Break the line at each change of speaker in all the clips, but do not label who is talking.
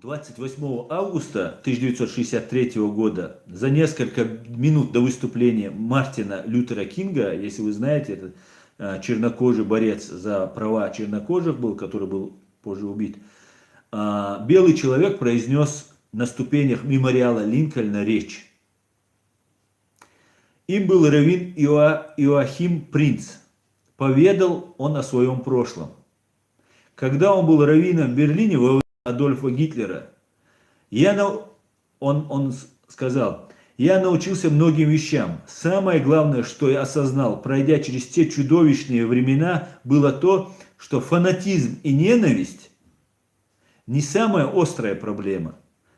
28 августа 1963 года, за несколько минут до выступления Мартина Лютера Кинга, если вы знаете, это чернокожий борец за права чернокожих был, который был позже убит, белый человек произнес на ступенях мемориала Линкольна речь. Им был раввин Иоахим Принц. Поведал он о своем прошлом. Когда он был раввином в Берлине во время Адольфа Гитлера, он сказал: «Я научился многим вещам. Самое главное, что я осознал, пройдя через те чудовищные времена, было то, что фанатизм и ненависть не самая острая проблема.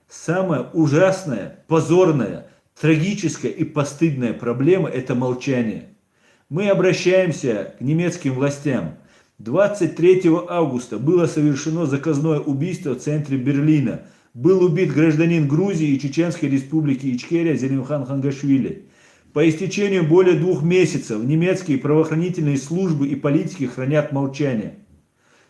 Самая ужасная, позорная, трагическая и постыдная проблема – это молчание. Мы обращаемся к немецким властям. 23 августа было совершено заказное убийство в центре Берлина. Был убит гражданин Грузии и Чеченской республики Ичкерия Зелимхан Хангашвили. По истечению более 2 месяцев немецкие правоохранительные службы и политики хранят молчание.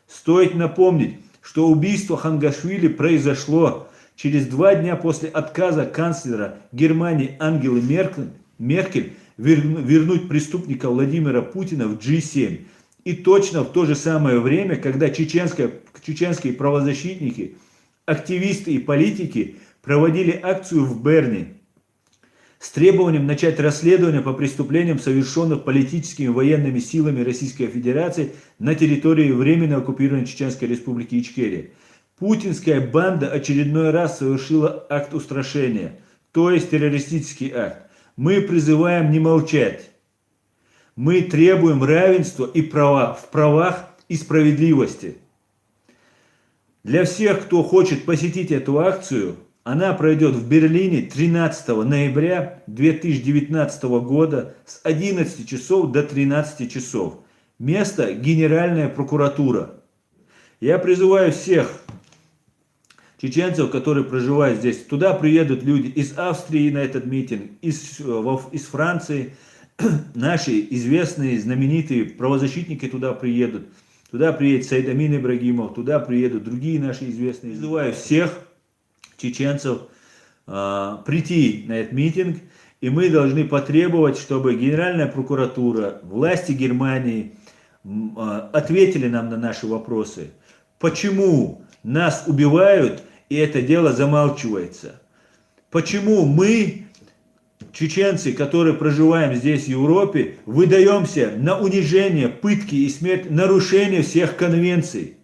Стоит напомнить, что убийство Хангашвили произошло через 2 дня после отказа канцлера Германии Ангелы Меркель вернуть преступника Владимира Путина в G7. И точно в то же самое время, когда чеченские правозащитники, активисты и политики проводили акцию в Берне с требованием начать расследование по преступлениям, совершенных политическими и военными силами Российской Федерации на территории временно оккупированной Чеченской республики Ичкерия. Путинская банда очередной раз совершила акт устрашения, то есть террористический акт. Мы призываем не молчать. Мы требуем равенства и в правах и справедливости. Для всех, кто хочет посетить эту акцию, она пройдет в Берлине 13 ноября 2019 года с 11 часов до 13 часов. Место – Генеральная прокуратура. Я призываю всех чеченцев, которые проживают здесь. Туда приедут люди из Австрии на этот митинг, из Франции. Наши известные, знаменитые правозащитники туда приедут. Туда приедет Саид Амин Ибрагимов, туда приедут другие наши известные. Призываю всех чеченцев прийти на этот митинг. И мы должны потребовать, чтобы Генеральная прокуратура, власти Германии ответили нам на наши вопросы. Почему нас убивают, и это дело замалчивается? Почему мы, чеченцы, которые проживаем здесь, в Европе, выдаемся на унижение, пытки и смерть, нарушение всех конвенций?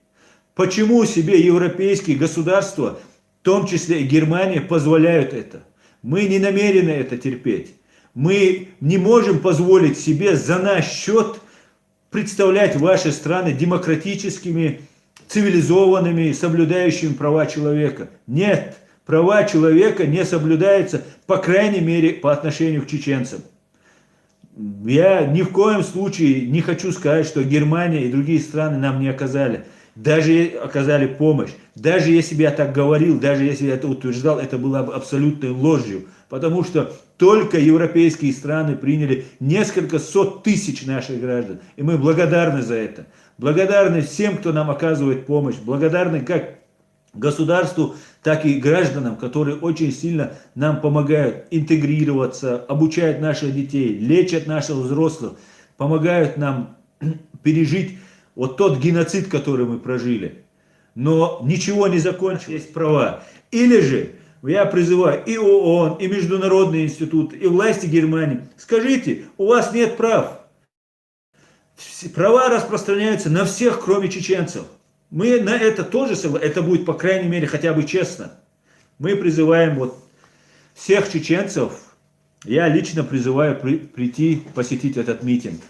Почему себе европейские государства, в том числе и Германия, позволяют это? Мы не намерены это терпеть. Мы не можем позволить себе за наш счет представлять ваши страны демократическими, цивилизованными, соблюдающими права человека. Нет. Права человека не соблюдаются, по крайней мере, по отношению к чеченцам. Я ни в коем случае не хочу сказать, что Германия и другие страны нам не оказали. Даже оказали помощь. Даже если бы я так говорил, даже если я это утверждал, это было бы абсолютной ложью. Потому что только европейские страны приняли несколько сот тысяч наших граждан. И мы благодарны за это. Благодарны всем, кто нам оказывает помощь. Благодарны как государству, так и гражданам, которые очень сильно нам помогают интегрироваться, обучают наших детей, лечат наших взрослых, помогают нам пережить вот тот геноцид, который мы прожили. Но ничего не закончилось, есть права. Или же я призываю и ООН, и Международный институт, и власти Германии, скажите, у вас нет прав. Права распространяются на всех, кроме чеченцев. Мы на это тоже согласны, это будет, по крайней мере, хотя бы честно. Мы призываем вот всех чеченцев, я лично призываю прийти посетить этот митинг.